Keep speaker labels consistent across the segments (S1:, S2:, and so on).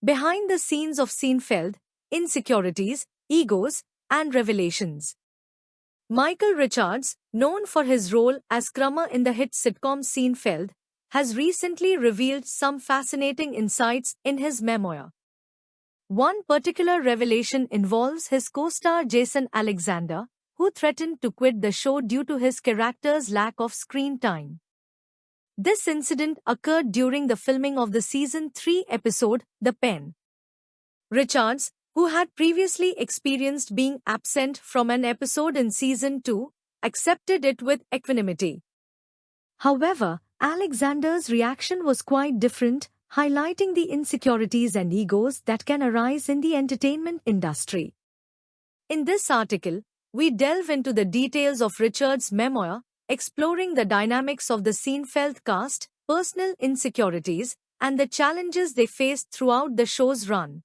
S1: Behind the scenes of Seinfeld, insecurities, egos, and revelations. Michael Richards, known for his role as Kramer in the hit sitcom Seinfeld, has recently revealed some fascinating insights in his memoir. One particular revelation involves his co-star Jason Alexander, who threatened to quit the show due to his character's lack of screen time. This incident occurred during the filming of the season 3 episode, The Pen. Richards, who had previously experienced being absent from an episode in season 2, accepted it with equanimity. However, Alexander's reaction was quite different, highlighting the insecurities and egos that can arise in the entertainment industry. In this article, we delve into the details of Richards' memoir, exploring the dynamics of the Seinfeld cast, personal insecurities, and the challenges they faced throughout the show's run.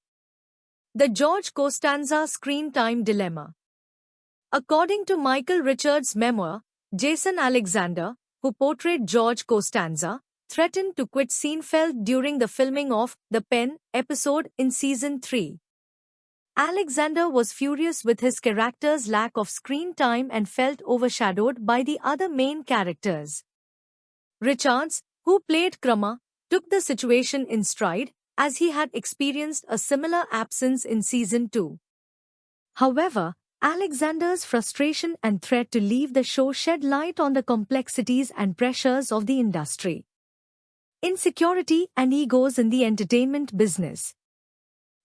S1: The George Costanza Screen Time Dilemma. According to Michael Richards' memoir, Jason Alexander, who portrayed George Costanza, threatened to quit Seinfeld during the filming of The Pen episode in season 3. Alexander was furious with his character's lack of screen time and felt overshadowed by the other main characters. Richards, who played Kramer, took the situation in stride, as he had experienced a similar absence in season 2. However, Alexander's frustration and threat to leave the show shed light on the complexities and pressures of the industry. Insecurity and egos in the entertainment business.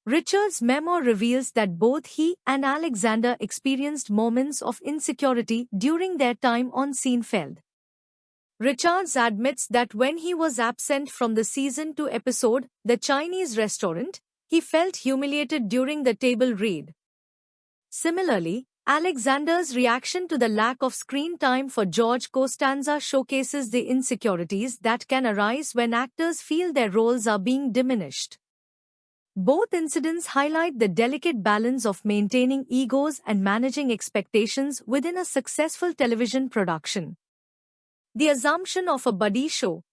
S1: Richards' memoir reveals that both he and Alexander experienced moments of insecurity during their time on Seinfeld. Richards admits that when he was absent from the season 2 episode, The Chinese Restaurant, he felt humiliated during the table read. Similarly, Alexander's reaction to the lack of screen time for George Costanza showcases the insecurities that can arise when actors feel their roles are being diminished. Both incidents highlight the delicate balance of maintaining egos and managing expectations within a successful television production. The assumption of a buddy show.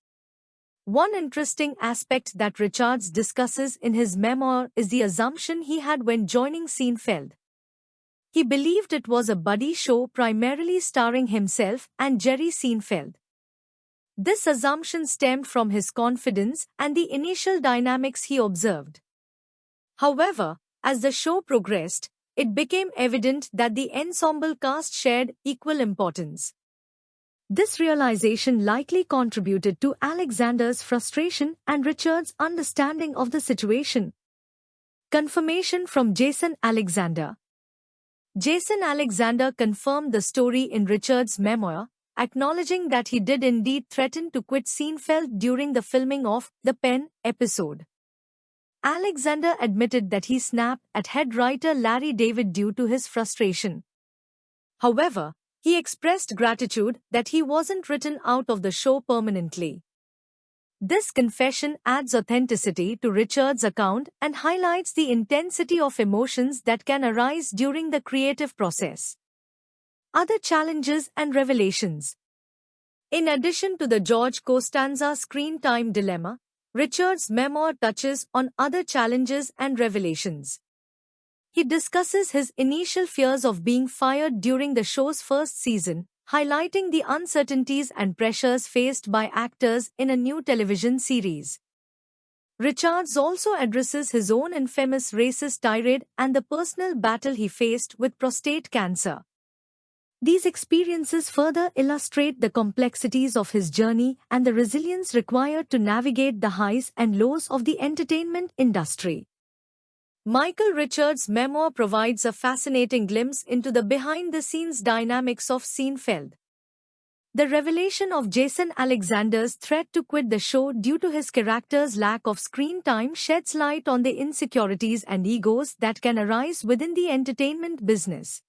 S1: One interesting aspect that Richards discusses in his memoir is the assumption he had when joining Seinfeld. He believed it was a buddy show primarily starring himself and Jerry Seinfeld. This assumption stemmed from his confidence and the initial dynamics he observed. However, as the show progressed, it became evident that the ensemble cast shared equal importance. This realization likely contributed to Alexander's frustration and Richards' understanding of the situation. Confirmation from Jason Alexander. Jason Alexander confirmed the story in Richards' memoir, acknowledging that he did indeed threaten to quit Seinfeld during the filming of The Pen episode. Alexander admitted that he snapped at head writer Larry David due to his frustration. However, he expressed gratitude that he wasn't written out of the show permanently. This confession adds authenticity to Richards' account and highlights the intensity of emotions that can arise during the creative process. Other challenges and revelations. In addition to the George Costanza screen time dilemma, Richards' memoir touches on other challenges and revelations. He discusses his initial fears of being fired during the show's first season, highlighting the uncertainties and pressures faced by actors in a new television series. Richards also addresses his own infamous racist tirade and the personal battle he faced with prostate cancer. These experiences further illustrate the complexities of his journey and the resilience required to navigate the highs and lows of the entertainment industry. Michael Richards' memoir provides a fascinating glimpse into the behind-the-scenes dynamics of Seinfeld. The revelation of Jason Alexander's threat to quit the show due to his character's lack of screen time sheds light on the insecurities and egos that can arise within the entertainment business.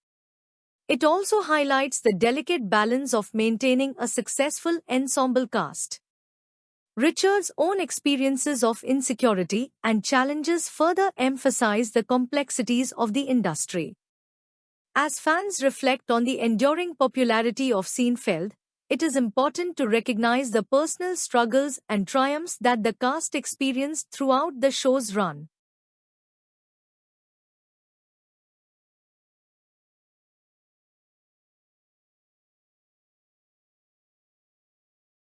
S1: It also highlights the delicate balance of maintaining a successful ensemble cast. Richards' own experiences of insecurity and challenges further emphasize the complexities of the industry. As fans reflect on the enduring popularity of Seinfeld, it is important to recognize the personal struggles and triumphs that the cast experienced throughout the show's run.